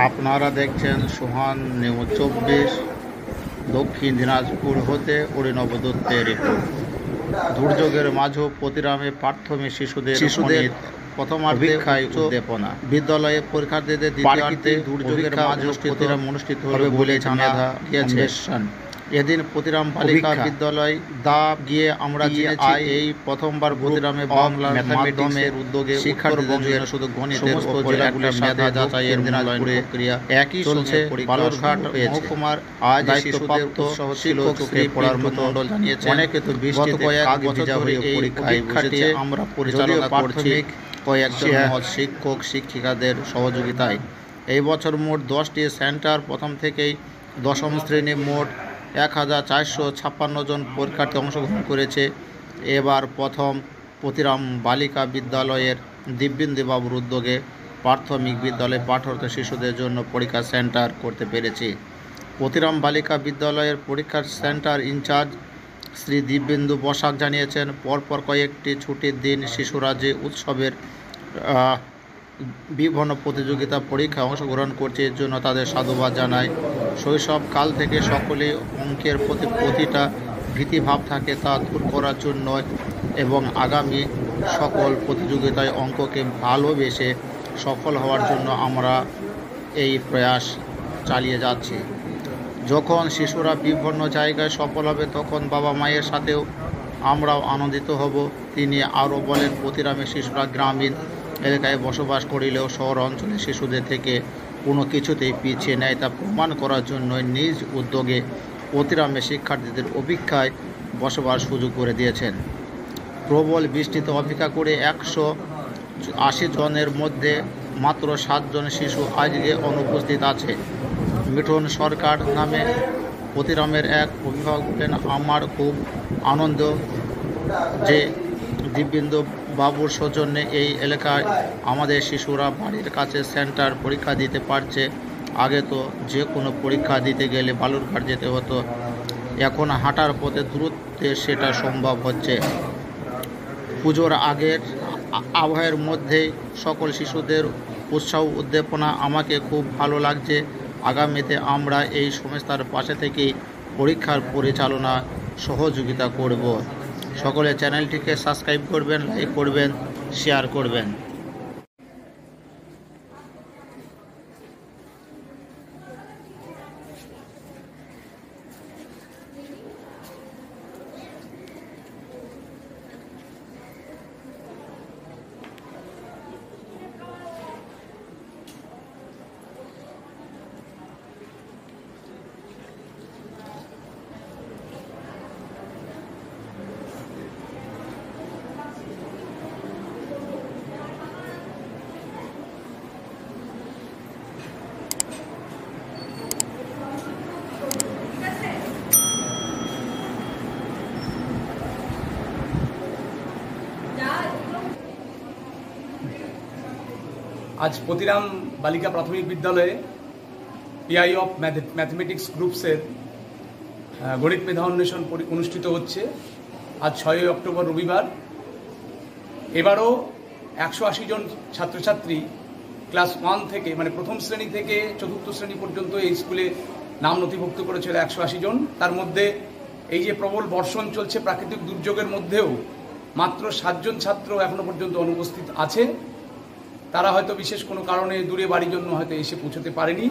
আপনারা দেখছেন সোহান নিউজ 24 দক্ষিণ দিনাজপুর হতে অরিনব দত্তের রিপোর্ট। দুর্যোগের মাঝেও প্রতিরামে প্রাথমিক শিশুদের প্রথমার্ধে উদ্দীপনা। বিদ্যালয়ে পরীক্ষার্থীদের দ্বিতীয়ার্ধে দুর্যোগের মাঝেও প্রতিরাম অনুষ্ঠিত হবে বলে জানিয়েছেন। এদিন প্রতিরাম বালিকা বিদ্যালয় গিয়ে আমরা জেনেছি এই প্রথমবার প্রতিরামে বাংলা মাধ্যমের উদ্যোগে শিক্ষার্থীদের শুধু গণিতের উপর একটা মেধা যাচাইয়ের মূল্যায়ন প্রক্রিয়া একই চলছে বালুরঘাট মহকুমার। আজ শিশুদের উৎসাহ ছিল চোখে পড়ার মতো জানিয়েছে। অনেকে তো বৃষ্টিতে কাক ভিজা হয়ে পরীক্ষায় বসেছে। আমরা পরিচালনা করছি কয়েকজন শিক্ষক শিক্ষিকাদের সহযোগিতায়। এই বছর মোট 10টি সেন্টার প্রথম থেকেই দশম শ্রেণী মোট 1456 জন পরীক্ষার্থী অংশগ্রহণ করেছে। এবার প্রথম প্রতিরাম বালিকা বিদ্যালয়ের দিব্যেন্দুবাবুর উদ্যোগে প্রাথমিক বিদ্যালয়ে পাঠরত শিশুদের জন্য পরীক্ষা সেন্টার করতে পেরেছি। প্রতিরাম বালিকা বিদ্যালয়ের পরীক্ষার সেন্টার ইনচার্জ শ্রী দিব্যেন্দু বসাক জানিয়েছেন, পরপর কয়েকটি ছুটির দিন শিশুরা যে উৎসবের বিভিন্ন প্রতিযোগিতা পরীক্ষায় অংশগ্রহণ করছে এর জন্য তাদের সাধুবাদ জানায়। শৈশবকাল থেকে সকলেই অঙ্কের প্রতি প্রতিটা ভীতিভাব থাকে তা দূর করার জন্য এবং আগামী সকল প্রতিযোগিতায় অঙ্ককে ভালোবেসে সফল হওয়ার জন্য আমরা এই প্রয়াস চালিয়ে যাচ্ছি। যখন শিশুরা বিভিন্ন জায়গায় সফল হবে তখন বাবা মায়ের সাথেও আমরাও আনন্দিত হব। তিনি আরও বলেন, প্রতিরামে শিশুরা গ্রামীণ এলাকায় বসবাস করিলেও শহর অঞ্চলের শিশুদের থেকে কোনো কিছুতেই পিছিয়ে নেয় তা প্রমাণ করার জন্য নিজ উদ্যোগে প্রতিরামে শিক্ষার্থীদের অপেক্ষায় বসবাস সুযোগ করে দিয়েছেন। প্রবল বৃষ্টিতে অপেক্ষা করে 180 জনের মধ্যে মাত্র 7 জন শিশু আজকে অনুপস্থিত আছে। মিঠুন সরকার নামে প্রতিরামের এক অভিভাবক বলেন, আমার খুব আনন্দ যে দিব্যেন্দু বাবুর সৌজন্যে এই এলাকায় আমাদের শিশুরা বাড়ির কাছে সেন্টার পরীক্ষা দিতে পারছে। আগে তো যে কোনো পরীক্ষা দিতে গেলে বালুরঘাট যেতে হতো, এখন হাঁটার পথে দূরত্বে সেটা সম্ভব হচ্ছে। পুজোর আগের আবহাওয়ার মধ্যেই সকল শিশুদের উৎসাহ উদ্দীপনা আমাকে খুব ভালো লাগছে। আগামীতে আমরা এই সংস্থার পাশে থেকেই পরীক্ষার পরিচালনা সহযোগিতা করব। সকলে চ্যানেলটিকে সাবস্ক্রাইব করবেন, লাইক করবেন, শেয়ার করবেন। আজ প্রতিরাম বালিকা প্রাথমিক বিদ্যালয়ে পিআই অফ ম্যাথমেটিক্স গ্রুপসের গণিত মেধা অন্বেষণ অনুষ্ঠিত হচ্ছে। আজ 6 অক্টোবর রবিবার। এবারও 180 জন ছাত্রছাত্রী ক্লাস 1 থেকে মানে প্রথম শ্রেণী থেকে চতুর্থ শ্রেণী পর্যন্ত এই স্কুলে নাম নথিভুক্ত করেছিল 180 জন। তার মধ্যে এই যে প্রবল বর্ষণ চলছে প্রাকৃতিক দুর্যোগের মধ্যেও মাত্র 7 জন ছাত্র এখনো পর্যন্ত অনুপস্থিত আছে। তারা হয়তো বিশেষ কোনো কারণে দূরে বাড়ির জন্য হয়তো এসে পৌঁছতে পারেনি,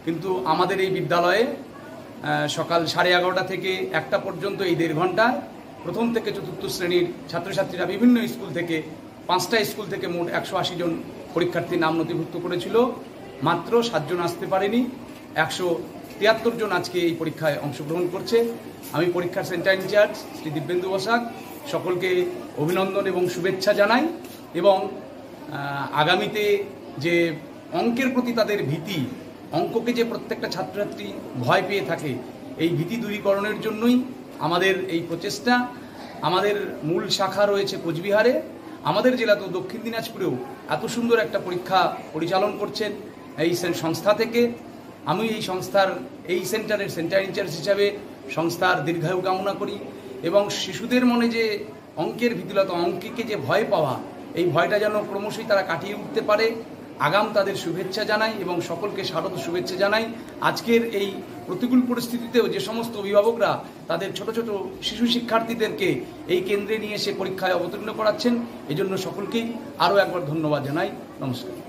কিন্তু আমাদের এই বিদ্যালয়ে সকাল 11:30 থেকে 1টা পর্যন্ত এই 1.5 ঘন্টায় প্রথম থেকে চতুর্থ শ্রেণীর ছাত্রছাত্রীরা বিভিন্ন স্কুল থেকে 5টা স্কুল থেকে মোট 180 জন পরীক্ষার্থীর নাম নথিভুক্ত করেছিল। মাত্র 7 জন আসতে পারেনি, 173 জন আজকে এই পরীক্ষায় অংশগ্রহণ করছে। আমি পরীক্ষার সেন্টার ইনচার্জ শ্রী দিব্যেন্দু বসাক সকলকে অভিনন্দন এবং শুভেচ্ছা জানাই এবং আগামীতে যে অঙ্কের প্রতি তাদের ভীতি, অঙ্ককে যে প্রত্যেকটা ছাত্রছাত্রী ভয় পেয়ে থাকে, এই ভীতি দূরীকরণের জন্যই আমাদের এই প্রচেষ্টা। আমাদের মূল শাখা রয়েছে কোচবিহারে, আমাদের জেলা তো দক্ষিণ দিনাজপুরেও এত সুন্দর একটা পরীক্ষা পরিচালন করছেন এই সংস্থা থেকে। আমি এই সংস্থার এই সেন্টারের সেন্টার ইনচার্জ হিসাবে সংস্থার দীর্ঘায়ু কামনা করি এবং শিশুদের মনে যে অঙ্কের ভীতিলতা, অঙ্ককে যে ভয় পাওয়া, এই ভয়টা যেন ক্রমশই তারা কাটিয়ে উঠতে পারে। আগাম তাদের শুভেচ্ছা জানাই এবং সকলকে স্বাগত শুভেচ্ছা জানাই। আজকের এই প্রতিকূল পরিস্থিতিতেও যে সমস্ত অভিভাবকরা তাদের ছোট ছোট শিশু শিক্ষার্থীদেরকে এই কেন্দ্রে নিয়ে এসে পরীক্ষায় অবতীর্ণ করাচ্ছেন, এজন্য সকলকেই আরও একবার ধন্যবাদ জানাই। নমস্কার।